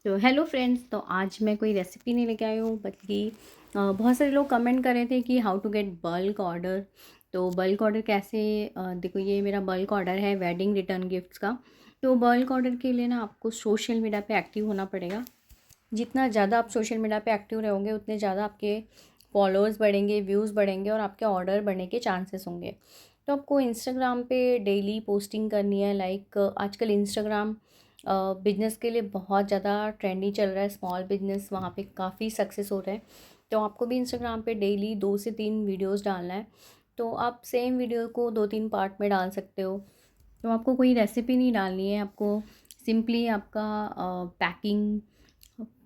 तो hello friends, तो आज मैं कोई रेसिपी नहीं लेके आई हूँ, बल्कि बहुत सारे लोग कमेंट कर रहे थे कि how to get bulk order. तो बल्क ऑर्डर कैसे, देखो ये मेरा बल्क ऑर्डर है वेडिंग रिटर्न गिफ्ट्स का। तो बल्क ऑर्डर के लिए ना आपको सोशल मीडिया पे एक्टिव होना पड़ेगा। जितना ज़्यादा आप सोशल मीडिया पे एक्टिव रहोगे उतने ज़्यादा आपके फॉलोअर्स बढ़ेंगे, व्यूज़ बढ़ेंगे और आपके ऑर्डर बढ़ने के चांसेस होंगे। तो आपको इंस्टाग्राम पे डेली पोस्टिंग करनी है। लाइक आजकल इंस्टाग्राम बिज़नेस के लिए बहुत ज़्यादा ट्रेंडी चल रहा है। स्मॉल बिज़नेस वहाँ पे काफ़ी सक्सेस हो रहा है। तो आपको भी इंस्टाग्राम पे डेली 2 से 3 वीडियोस डालना है। तो आप सेम वीडियो को 2-3 पार्ट में डाल सकते हो। तो आपको कोई रेसिपी नहीं डालनी है, आपको सिंपली आपका पैकिंग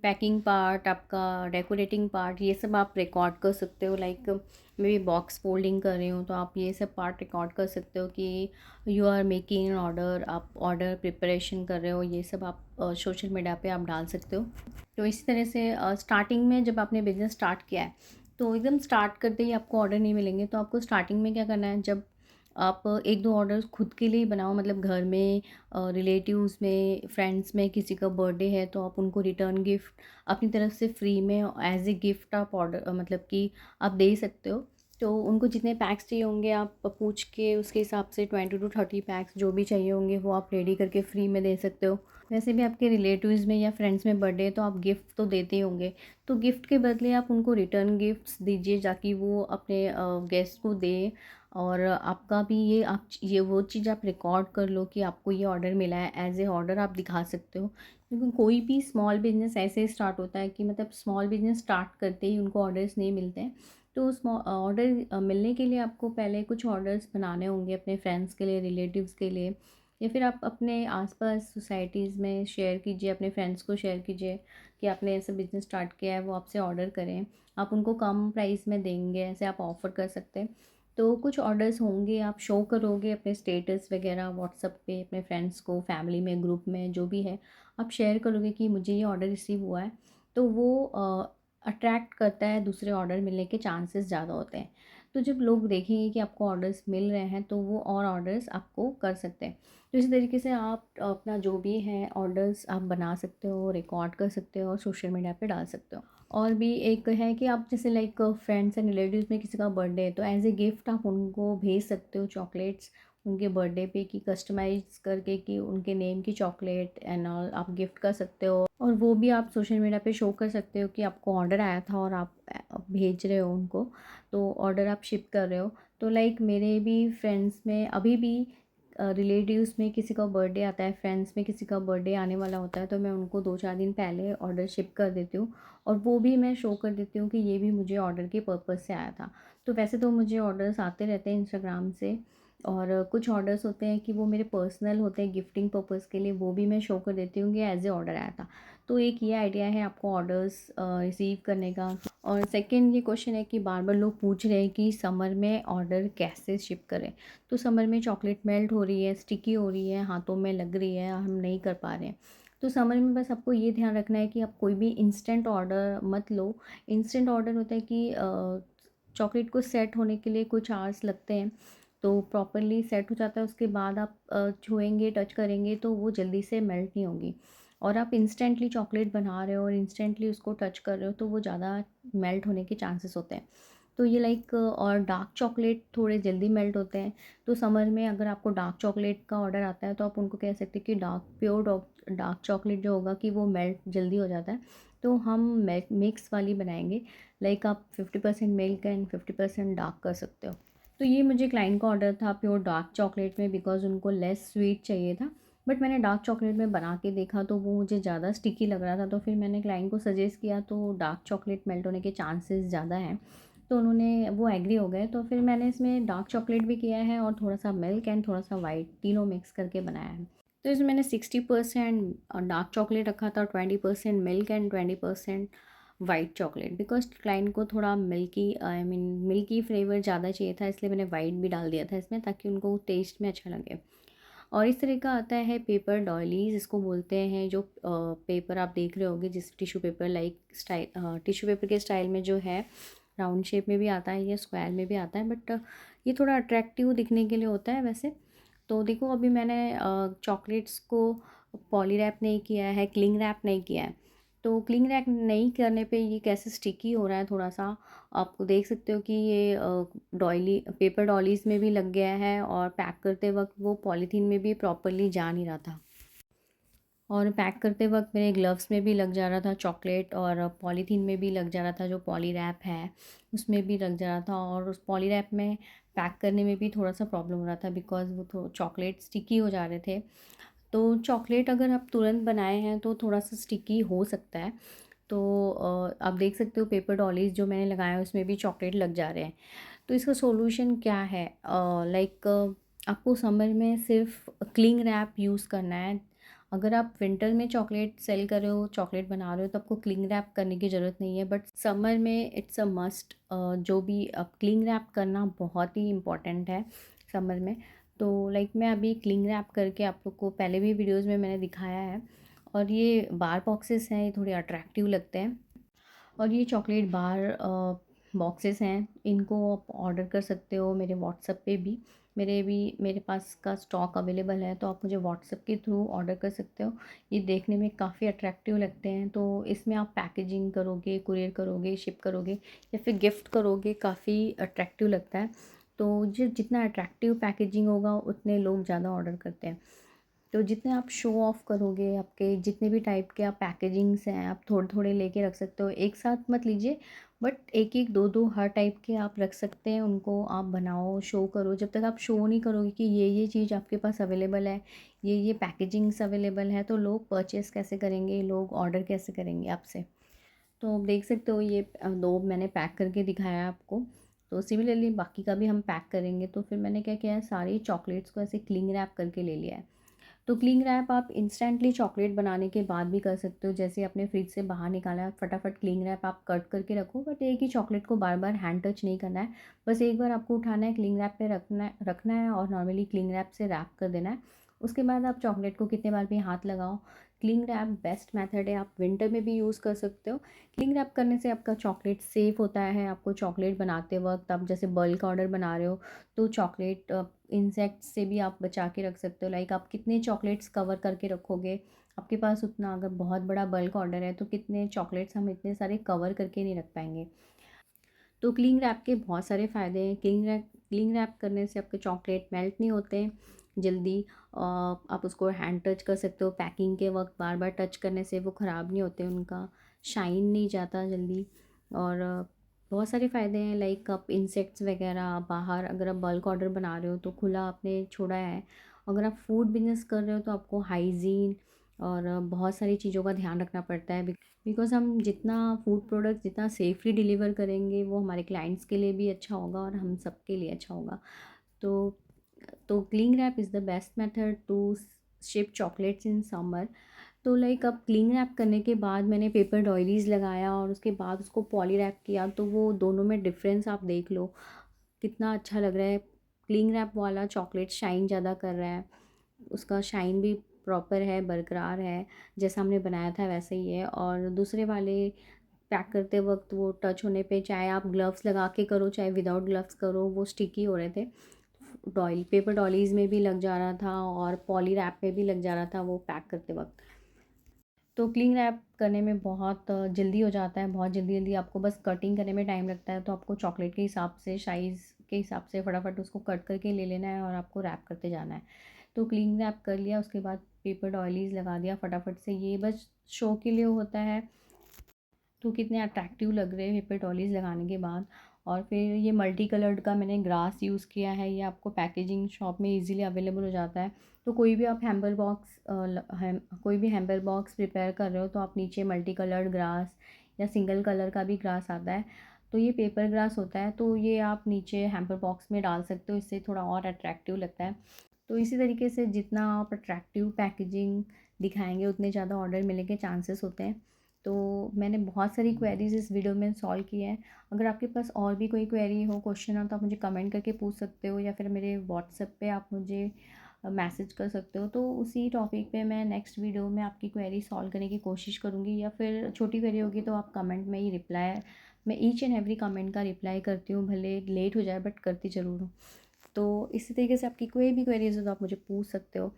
पैकिंग पार्ट, आपका डेकोरेटिंग पार्ट, ये सब आप रिकॉर्ड कर सकते हो। लाइक मैं भी बॉक्स फोल्डिंग कर रही हूँ तो आप ये सब पार्ट रिकॉर्ड कर सकते हो कि you are making an order, आप ऑर्डर प्रिपरेशन कर रहे हो। ये सब आप सोशल मीडिया पे आप डाल सकते हो। तो इसी तरह से स्टार्टिंग में जब आपने बिज़नेस स्टार्ट किया है तो एकदम स्टार्ट करते ही आपको ऑर्डर नहीं मिलेंगे। तो आपको स्टार्टिंग में क्या करना है, जब आप 1-2 ऑर्डर्स खुद के लिए बनाओ, मतलब घर में, रिलेटिव्स में, फ्रेंड्स में किसी का बर्थडे है तो आप उनको रिटर्न गिफ्ट अपनी तरफ से फ्री में एज ए गिफ्ट आप ऑर्डर, मतलब कि आप दे सकते हो। तो उनको जितने पैक्स चाहिए होंगे आप पूछ के उसके हिसाब से 20 to 30 पैक्स जो भी चाहिए होंगे वो आप रेडी करके फ्री में दे सकते हो। वैसे भी आपके रिलेटिव्स में या फ्रेंड्स में बर्थडे है तो आप गिफ्ट तो देते ही होंगे। तो गिफ्ट के बदले आप उनको रिटर्न गिफ्ट्स दीजिए ताकि वो अपने गेस्ट को दे। और आपका भी ये वो चीज़ आप रिकॉर्ड कर लो कि आपको ये ऑर्डर मिला है, एज ए ऑर्डर आप दिखा सकते हो। क्योंकि कोई भी स्मॉल बिजनेस ऐसे स्टार्ट होता है कि मतलब स्मॉल बिजनेस स्टार्ट करते ही उनको ऑर्डर्स नहीं मिलते हैं। तो स्मॉल ऑर्डर मिलने के लिए आपको पहले कुछ ऑर्डर्स बनाने होंगे अपने फ्रेंड्स के लिए, रिलेटिव्स के लिए, या फिर आप अपने आसपास सोसाइटीज़ में शेयर कीजिए, अपने फ्रेंड्स को शेयर कीजिए कि आपने ऐसा बिज़नेस स्टार्ट किया है, वो आपसे ऑर्डर करें। आप उनको कम प्राइस में देंगे, ऐसे आप ऑफ़र कर सकते हैं। तो कुछ ऑर्डर्स होंगे, आप शो करोगे अपने स्टेटस वगैरह व्हाट्सएप पे अपने फ्रेंड्स को, फैमिली में, ग्रुप में, जो भी है, आप शेयर करोगे कि मुझे ये ऑर्डर रिसीव हुआ है। तो वो अट्रैक्ट करता है, दूसरे ऑर्डर मिलने के चांसेस ज़्यादा होते हैं। तो जब लोग देखेंगे कि आपको ऑर्डर्स मिल रहे हैं तो वो और ऑर्डर्स आपको कर सकते हैं। तो इसी तरीके से आप अपना जो भी है ऑर्डर्स आप बना सकते हो, रिकॉर्ड कर सकते हो और सोशल मीडिया पे डाल सकते हो। और भी एक है कि आप जैसे लाइक फ्रेंड्स एंड रिलेटिव्स में किसी का बर्थडे है तो एज ए गिफ्ट आप उनको भेज सकते हो चॉकलेट्स उनके बर्थडे पे, कि कस्टमाइज़ करके कि उनके नेम की चॉकलेट एंड ऑल आप गिफ्ट कर सकते हो। और वो भी आप सोशल मीडिया पे शो कर सकते हो कि आपको ऑर्डर आया था और आप भेज रहे हो उनको, तो ऑर्डर आप शिप कर रहे हो। तो लाइक मेरे भी फ्रेंड्स में अभी भी रिलेटिव्स में किसी का बर्थडे आता है, फ्रेंड्स में किसी का बर्थडे आने वाला होता है तो मैं उनको 2-4 दिन पहले ऑर्डर शिप कर देती हूँ। और वो भी मैं शो कर देती हूँ कि ये भी मुझे ऑर्डर के पर्पज़ से आया था। तो वैसे तो मुझे ऑर्डर्स आते रहते हैं इंस्टाग्राम से, और कुछ ऑर्डर्स होते हैं कि वो मेरे पर्सनल होते हैं गिफ्टिंग पर्पज़ के लिए, वो भी मैं शो कर देती हूँ कि एज ए ऑर्डर आया था। तो एक ये आइडिया है आपको ऑर्डर्स रिसीव करने का। और सेकंड ये क्वेश्चन है कि बार बार लोग पूछ रहे हैं कि समर में ऑर्डर कैसे शिप करें। तो समर में चॉकलेट मेल्ट हो रही है, स्टिकी हो रही है, हाथों में लग रही है, हम नहीं कर पा रहे हैं। तो समर में बस आपको ये ध्यान रखना है कि आप कोई भी इंस्टेंट ऑर्डर मत लो। इंस्टेंट ऑर्डर होता है कि चॉकलेट को सेट होने के लिए कुछ आवर्स लगते हैं। तो प्रॉपरली सेट हो जाता है, उसके बाद आप छुएंगे, टच करेंगे तो वो जल्दी से मेल्ट नहीं होगी। और आप इंस्टेंटली चॉकलेट बना रहे हो और इंस्टेंटली उसको टच कर रहे हो तो वो ज़्यादा मेल्ट होने के चांसेस होते हैं। तो ये लाइक, और डार्क चॉकलेट थोड़े जल्दी मेल्ट होते हैं। तो समर में अगर आपको डार्क चॉकलेट का ऑर्डर आता है तो आप उनको कह सकते हैं कि प्योर डार्क चॉकलेट जो होगा कि वो मेल्ट जल्दी हो जाता है। तो हम मिक्स वाली बनाएंगे। लाइक आप 50% मिल्क एंड 50% डार्क कर सकते हो। तो ये मुझे क्लाइंट का ऑर्डर था प्योर डार्क चॉकलेट में, बिकॉज़ उनको लेस स्वीट चाहिए था। बट मैंने डार्क चॉकलेट में बना के देखा तो वो मुझे ज़्यादा स्टिकी लग रहा था, तो फिर मैंने क्लाइंट को सजेस्ट किया तो डार्क चॉकलेट मेल्ट होने के चांसेस ज़्यादा हैं। तो उन्होंने वो एग्री हो गए, तो फिर मैंने इसमें डार्क चॉकलेट भी किया है और थोड़ा सा मिल्क एंड थोड़ा सा वाइट, तीनों मिक्स करके बनाया है। तो इसमें मैंने 60% डार्क चॉकलेट रखा था, 20% milk and 20% white chocolate, because client को थोड़ा milky, I mean milky flavour ज़्यादा चाहिए था, इसलिए मैंने वाइट भी डाल दिया था इसमें ताकि उनको टेस्ट में अच्छा लगे। और इस तरह का आता है पेपर डॉलीज, इसको बोलते हैं, जो पेपर आप देख रहे होगे जिस tissue paper like style, tissue paper के स्टाइल में जो है, राउंड शेप में भी आता है या स्क्वायर में भी आता है, बट ये थोड़ा अट्रैक्टिव दिखने के लिए होता है वैसे। तो देखो अभी मैंने चॉकलेट्स को पॉली रैप नहीं किया है, क्लिंग रैप नहीं किया है, तो क्लिंग रैप नहीं करने पे ये कैसे स्टिकी हो रहा है थोड़ा-सा, आप देख सकते हो कि ये डॉयली पेपर डॉलीज़ में भी लग गया है और पैक करते वक़्त वो पॉलीथीन में भी प्रॉपर्ली जा नहीं रहा था। और पैक करते वक़्त मेरे ग्लव्स में भी लग जा रहा था चॉकलेट, और पॉलीथीन में भी लग जा रहा था, जो पॉली रैप है उसमें भी लग जा रहा था, और उस पॉली रैप में पैक करने में भी थोड़ा-सा प्रॉब्लम हो रहा था बिकॉज़ वो चॉकलेट स्टिकी हो जा रहे थे। तो चॉकलेट अगर आप तुरंत बनाए हैं तो थोड़ा-सा स्टिकी हो सकता है। तो आप देख सकते हो पेपर डॉलीज़ जो मैंने लगाया है उसमें भी चॉकलेट लग जा रहे हैं। तो इसका सॉल्यूशन क्या है? लाइक आपको समर में सिर्फ क्लिंग रैप यूज़ करना है। अगर आप विंटर में चॉकलेट सेल कर रहे हो, चॉकलेट बना रहे हो, तो आपको क्लिंग रैप करने की ज़रूरत नहीं है, बट समर में इट्स अ मस्ट। जो भी अब क्लिंग रैप करना बहुत ही इम्पॉर्टेंट है समर में। तो लाइक मैं अभी क्लिंग रैप करके आप लोग को पहले भी वीडियोज़ में मैंने दिखाया है, और ये बार बॉक्सेस हैं, ये थोड़े अट्रैक्टिव लगते हैं। और ये चॉकलेट बार बॉक्सेस हैं, इनको आप ऑर्डर कर सकते हो मेरे व्हाट्सएप पे भी। मेरे पास का स्टॉक अवेलेबल है, तो आप मुझे व्हाट्सएप के थ्रू ऑर्डर कर सकते हो। ये देखने में काफ़ी अट्रैक्टिव लगते हैं, तो इसमें आप पैकेजिंग करोगे, कुरियर करोगे, शिप करोगे या फिर गिफ्ट करोगे, काफ़ी अट्रैक्टिव लगता है। तो जितना अट्रैक्टिव पैकेजिंग होगा उतने लोग ज़्यादा ऑर्डर करते हैं। तो जितने आप शो ऑफ़ करोगे, आपके जितने भी टाइप के आप पैकेजिंग्स हैं, आप थोड़े-थोड़े लेके रख सकते हो। एक साथ मत लीजिए, बट एक-एक, दो-दो हर टाइप के आप रख सकते हैं, उनको आप बनाओ, शो करो। जब तक आप शो नहीं करोगे कि ये चीज़ आपके पास अवेलेबल है, ये पैकेजिंग्स अवेलेबल है, तो लोग परचेज़ कैसे करेंगे, लोग ऑर्डर कैसे करेंगे आपसे? तो आप देख सकते हो ये 2 मैंने पैक करके दिखाया है आपको। तो सिमिलरली बाकी का भी हम पैक करेंगे। तो फिर मैंने क्या किया है, सारी चॉकलेट्स को ऐसे क्लिंग रैप करके ले लिया है। तो क्लिंग रैप आप इंस्टेंटली चॉकलेट बनाने के बाद भी कर सकते हो। जैसे आपने फ्रिज से बाहर निकाला है, फटाफट क्लिंग रैप आप कट करके रखो, बट एक ही चॉकलेट को बार बार हैंड टच नहीं करना है। बस एक बार आपको उठाना है, क्लिंग रैप पे रखना है और नॉर्मली क्लिंग रैप से रैप कर देना है। उसके बाद आप चॉकलेट को कितने बार भी हाथ लगाओ। क्लिंग रैप बेस्ट मेथड है, आप विंटर में भी यूज़ कर सकते हो। क्लिंग रैप करने से आपका चॉकलेट सेफ़ होता है। आपको चॉकलेट बनाते वक्त, आप जैसे बल्क ऑर्डर बना रहे हो, तो चॉकलेट इंसेक्ट्स से भी आप बचा के रख सकते हो। लाइक आप कितने चॉकलेट्स कवर करके रखोगे, आपके पास उतना, अगर बहुत बड़ा बल्क ऑर्डर है तो कितने चॉकलेट्स हम इतने सारे कवर करके नहीं रख पाएंगे। तो क्लिंग रैप के बहुत सारे फ़ायदे हैं। क्लिंग रैप करने से आपके चॉकलेट मेल्ट नहीं होते हैं जल्दी। आप उसको हैंड टच कर सकते हो पैकिंग के वक्त, बार बार टच करने से वो ख़राब नहीं होते, उनका शाइन नहीं जाता जल्दी। और बहुत सारे फ़ायदे हैं, लाइक आप इंसेक्ट्स वगैरह बाहर, अगर आप बल्क ऑर्डर बना रहे हो तो खुला आपने छोड़ा है। अगर आप फूड बिजनेस कर रहे हो तो आपको हाइजीन और बहुत सारी चीज़ों का ध्यान रखना पड़ता है। बिकॉज़ हम जितना फूड प्रोडक्ट जितना सेफ़ली डिलीवर करेंगे, वो हमारे क्लाइंट्स के लिए भी अच्छा होगा और हम सबके लिए अच्छा होगा। तो cling wrap is the best method to ship chocolates in summer. तो लाइक अब क्लिंग रैप करने के बाद मैंने पेपर डॉयलीज़ लगाया और उसके बाद उसको पॉली रैप किया, तो वो दोनों में डिफ़रेंस आप देख लो, कितना अच्छा लग रहा है। क्लिंग रैप वाला चॉकलेट शाइन ज़्यादा कर रहा है, उसका शाइन भी प्रॉपर है, बरकरार है, जैसा हमने बनाया था वैसा ही है। और दूसरे वाले पैक करते वक़्त वो टच होने पे, चाहे आप ग्लव्स लगा के करो, चाहे विदाउट ग्लव्स करो, वो स्टिकी हो रहे थे। पेपर डॉलीज़ में भी लग जा रहा था और पॉली रैप में भी लग जा रहा था वो पैक करते वक़्त। तो क्लिंग रैप करने में बहुत जल्दी हो जाता है, बहुत जल्दी-जल्दी आपको बस कटिंग करने में टाइम लगता है, तो आपको चॉकलेट के हिसाब से, साइज़ के हिसाब से फटाफट उसको कट करके ले लेना है और आपको रैप करते जाना है। तो क्लिंग रैप कर लिया, उसके बाद पेपर डॉयलीज़ लगा दिया फटाफट से, ये बस शो के लिए होता है। तो कितने अट्रैक्टिव लग रहे हैं पेपर डॉलीज़ लगाने के बाद। और फिर ये मल्टी कलर्ड का मैंने ग्रास यूज़ किया है, ये आपको पैकेजिंग शॉप में इजीली अवेलेबल हो जाता है। तो कोई भी आप कोई भी हैम्बर बॉक्स प्रिपेयर कर रहे हो, तो आप नीचे मल्टी कलर्ड ग्रास या सिंगल कलर का भी ग्रास आता है, तो ये पेपर ग्रास होता है, तो ये आप नीचे हैम्पर बॉक्स में डाल सकते हो, इससे थोड़ा और अट्रैक्टिव लगता है। तो इसी तरीके से जितना आप अट्रैक्टिव पैकेजिंग दिखाएंगे, उतने ज़्यादा ऑर्डर मिलने के चांसेस होते हैं। तो मैंने बहुत सारी क्वेरीज़ इस वीडियो में सॉल्व की है। अगर आपके पास और भी कोई क्वेरी हो, क्वेश्चन हो, तो आप मुझे कमेंट करके पूछ सकते हो, या फिर मेरे व्हाट्सएप पे आप मुझे मैसेज कर सकते हो। तो उसी टॉपिक पे मैं नेक्स्ट वीडियो में आपकी क्वेरी सॉल्व करने की कोशिश करूँगी, या फिर छोटी क्वेरी होगी तो आप कमेंट में ही रिप्लाई, मैं ईच एंड एवरी कमेंट का रिप्लाई करती हूँ, भले लेट हो जाए बट करती ज़रूर हूँ। तो इसी तरीके से आपकी कोई भी क्वेरीज़ हो तो आप मुझे पूछ सकते हो।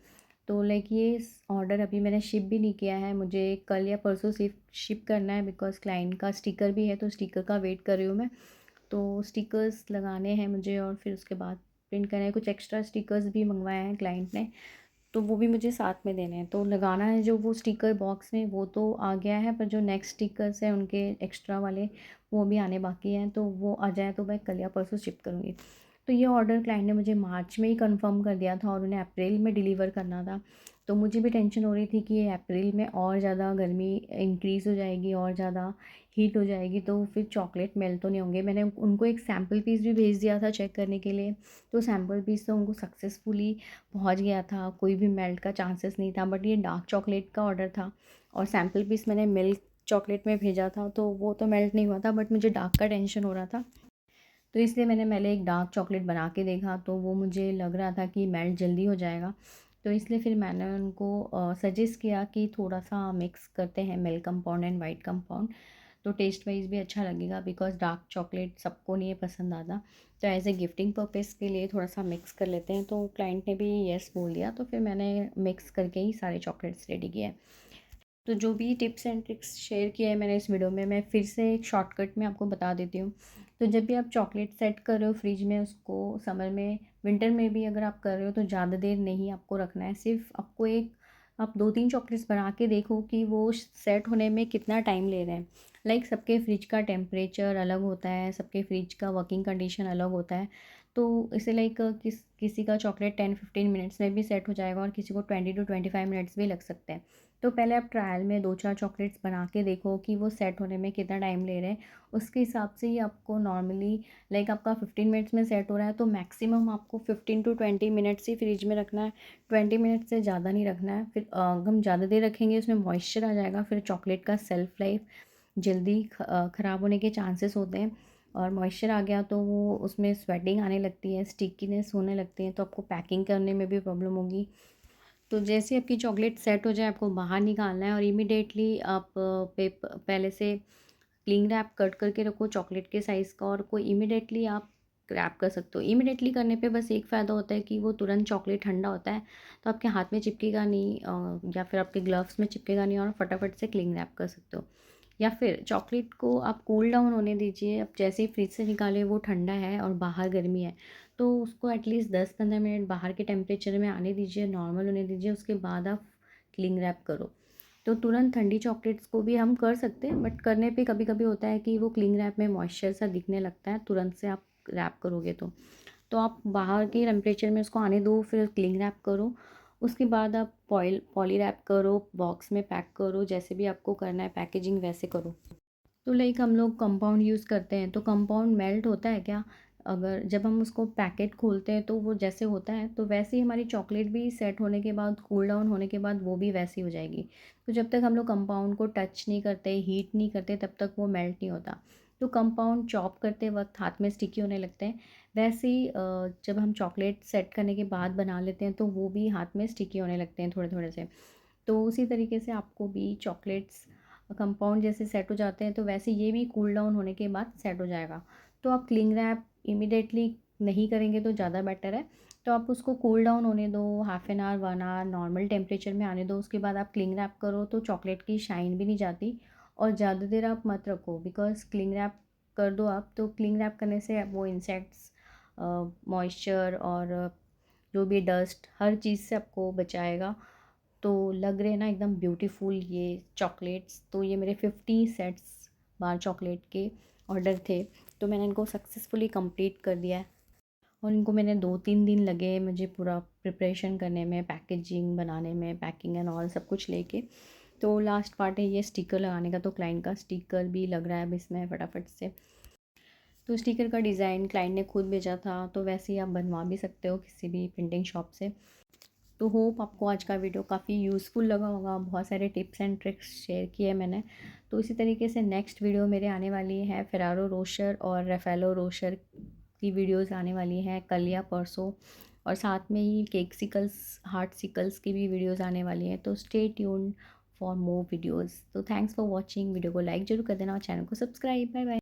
तो लाइक ये ऑर्डर अभी मैंने शिप भी नहीं किया है, मुझे कल या परसों सिर्फ शिप करना है, बिकॉज़ क्लाइंट का स्टिकर भी है, तो स्टिकर का वेट कर रही हूँ मैं। तो स्टिकर्स लगाने हैं मुझे और फिर उसके बाद प्रिंट करना है। कुछ एक्स्ट्रा स्टिकर्स भी मंगवाए हैं क्लाइंट ने, तो वो भी मुझे साथ में देने हैं। तो लगाना है जो वो स्टिकर बॉक्स में, वो तो आ गया है, पर जो नेक्स्ट स्टिकर्स हैं उनके एक्स्ट्रा वाले वो भी आने बाकी हैं। तो वो आ जाए तो मैं कल या परसों शिप करूँगी। तो ये ऑर्डर क्लाइंट ने मुझे मार्च में ही कंफर्म कर दिया था और उन्हें अप्रैल में डिलीवर करना था। तो मुझे भी टेंशन हो रही थी कि ये अप्रैल में और ज़्यादा गर्मी इंक्रीज़ हो जाएगी और ज़्यादा हीट हो जाएगी, तो फिर चॉकलेट मेल्ट तो नहीं होंगे। मैंने उनको एक सैम्पल पीस भी भेज दिया था चेक करने के लिए, तो सैम्पल पीस तो उनको सक्सेसफुली पहुंच गया था, कोई भी मेल्ट का चांसेस नहीं था। बट ये डार्क चॉकलेट का ऑर्डर था और सैम्पल पीस मैंने मिल्क चॉकलेट में भेजा था, तो वो तो मेल्ट नहीं हुआ था, बट मुझे डार्क का टेंशन हो रहा था। तो इसलिए मैंने पहले एक डार्क चॉकलेट बना के देखा, तो वो मुझे लग रहा था कि मेल्ट जल्दी हो जाएगा। तो इसलिए फिर मैंने उनको सजेस्ट किया कि थोड़ा सा मिक्स करते हैं milk compound and white compound, तो टेस्ट वाइज भी अच्छा लगेगा, बिकॉज़ डार्क चॉकलेट सबको नहीं है पसंद आता। तो एज़ ए गिफ्टिंग पर्पज़ के लिए थोड़ा सा मिक्स कर लेते हैं। तो क्लाइंट ने भी येस बोल दिया, तो फिर मैंने मिक्स करके ही सारे चॉकलेट्स रेडी किए। तो जो भी टिप्स एंड ट्रिक्स शेयर किए हैं मैंने इस वीडियो में, मैं फिर से एक शॉर्टकट में आपको बता देती हूँ। तो जब भी आप चॉकलेट सेट कर रहे हो फ्रिज में, उसको समर में, विंटर में भी अगर आप कर रहे हो, तो ज़्यादा देर नहीं आपको रखना है। सिर्फ आपको एक, आप 2-3 चॉकलेट्स बना के देखो कि वो सेट होने में कितना टाइम ले रहे हैं। लाइक सबके फ्रिज का टेम्परेचर अलग होता है, सबके फ्रिज का वर्किंग कंडीशन अलग होता है। तो इसे लाइक किसी का चॉकलेट 10-15 मिनट्स में भी सेट हो जाएगा और किसी को 20-25 मिनट्स भी लग सकते हैं। तो पहले आप ट्रायल में 2-4 चॉकलेट्स बना के देखो कि वो सेट होने में कितना टाइम ले रहे हैं। उसके हिसाब से ही आपको नॉर्मली, लाइक आपका 15 मिनट्स में सेट हो रहा है, तो मैक्सिमम आपको 15 टू 20 मिनट्स ही फ्रिज में रखना है। 20 मिनट से ज़्यादा नहीं रखना है। फिर हम ज़्यादा देर रखेंगे उसमें मॉइस्चर आ जाएगा, फिर चॉकलेट का सेल्फ लाइफ जल्दी ख़राब होने के चांसेस होते हैं। और मॉइस्चर आ गया तो वो उसमें स्वेटिंग आने लगती है, स्टिकीनेस होने लगती है, तो आपको पैकिंग करने में भी प्रॉब्लम होगी। तो जैसे आपकी चॉकलेट सेट हो जाए, आपको बाहर निकालना है और इमीडिएटली आप पहले से क्लिंग रैप कट करके रखो चॉकलेट के साइज़ का, और कोई इमीडिएटली आप रैप कर सकते हो। इमीडिएटली करने पे बस एक फ़ायदा होता है कि वो तुरंत चॉकलेट ठंडा होता है, तो आपके हाथ में चिपकेगा नहीं, या फिर आपके ग्लव्स में चिपकेगा नहीं, और फटाफट से क्लिंग रैप कर सकते हो। या फिर चॉकलेट को आप कूल डाउन होने दीजिए। अब जैसे ही फ्रिज से निकाले वो ठंडा है और बाहर गर्मी है, तो उसको एटलीस्ट 10-15 मिनट बाहर के टेम्परेचर में आने दीजिए, नॉर्मल होने दीजिए, उसके बाद आप क्लिंग रैप करो। तो तुरंत ठंडी चॉकलेट्स को भी हम कर सकते हैं, बट करने पे कभी कभी होता है कि वो क्लिंग रैप में मॉइस्चर सा दिखने लगता है तुरंत से आप रैप करोगे तो आप बाहर के टेम्परेचर में उसको आने दो, फिर क्लिंग रैप करो। उसके बाद आप पॉली रैप करो, बॉक्स में पैक करो, जैसे भी आपको करना है पैकेजिंग वैसे करो। तो लाइक हम लोग कंपाउंड यूज़ करते हैं, तो कंपाउंड मेल्ट होता है क्या? अगर जब हम उसको पैकेट खोलते हैं तो वो जैसे होता है, तो वैसे ही हमारी चॉकलेट भी सेट होने के बाद, कूल डाउन होने के बाद वो भी वैसी हो जाएगी। तो जब तक हम लोग कंपाउंड को टच नहीं करते, हीट नहीं करते, तब तक वो मेल्ट नहीं होता। तो कंपाउंड चॉप करते वक्त हाथ में स्टिकी होने लगते हैं। वैसे ही जब हम चॉकलेट सेट करने के बाद बना लेते हैं, तो वो भी हाथ में स्टिकी होने लगते हैं थोड़े थोड़े से। तो उसी तरीके से आपको भी चॉकलेट्स कंपाउंड जैसे सेट हो जाते हैं, तो वैसे ये भी कूल डाउन होने के बाद सेट हो जाएगा। तो आप क्लिंग रैप इमीडिएटली नहीं करेंगे तो ज़्यादा बेटर है। तो आप उसको कूल डाउन होने दो, half an hour 1 hour normal temperature में आने दो, उसके बाद आप क्लिंग रैप करो, तो चॉकलेट की शाइन भी नहीं जाती। और ज़्यादा देर आप मत रखो, बिकॉज़ क्लिंग रैप कर दो आप, तो क्लिंग रैप करने से वो इंसेक्ट्स, मॉइस्चर और जो भी डस्ट, हर चीज़ से आपको बचाएगा। तो लग रहे हैं ना एकदम ब्यूटीफुल ये चॉकलेट्स। तो ये मेरे 50 सेट्स बार चॉकलेट के ऑर्डर थे, तो मैंने इनको सक्सेसफुली कंप्लीट कर दिया है। और इनको मैंने 2-3 दिन लगे मुझे पूरा प्रिपरेशन करने में, पैकेजिंग बनाने में, पैकिंग एंड ऑल सब कुछ लेके। तो लास्ट पार्ट है ये स्टिकर लगाने का, तो क्लाइंट का स्टिकर भी लग रहा है अब इसमें फटाफट से। तो स्टिकर का डिज़ाइन क्लाइंट ने खुद भेजा था, तो वैसे ही आप बनवा भी सकते हो किसी भी प्रिंटिंग शॉप से। तो होप आपको आज का वीडियो काफ़ी यूज़फुल लगा होगा, बहुत सारे टिप्स एंड ट्रिक्स शेयर किए मैंने। तो इसी तरीके से नेक्स्ट वीडियो मेरे आने वाली है, फेरारो रोशर और रेफेलो रोशर की वीडियोस आने वाली हैं कल या परसों। और साथ में ही केक सिकल्स, हार्ट सिकल्स की भी वीडियोस आने वाली हैं, तो stay tuned for more videos. तो थैंक्स फॉर वॉचिंग, वीडियो को लाइक ज़रूर कर देना और चैनल को सब्सक्राइब। Bye bye.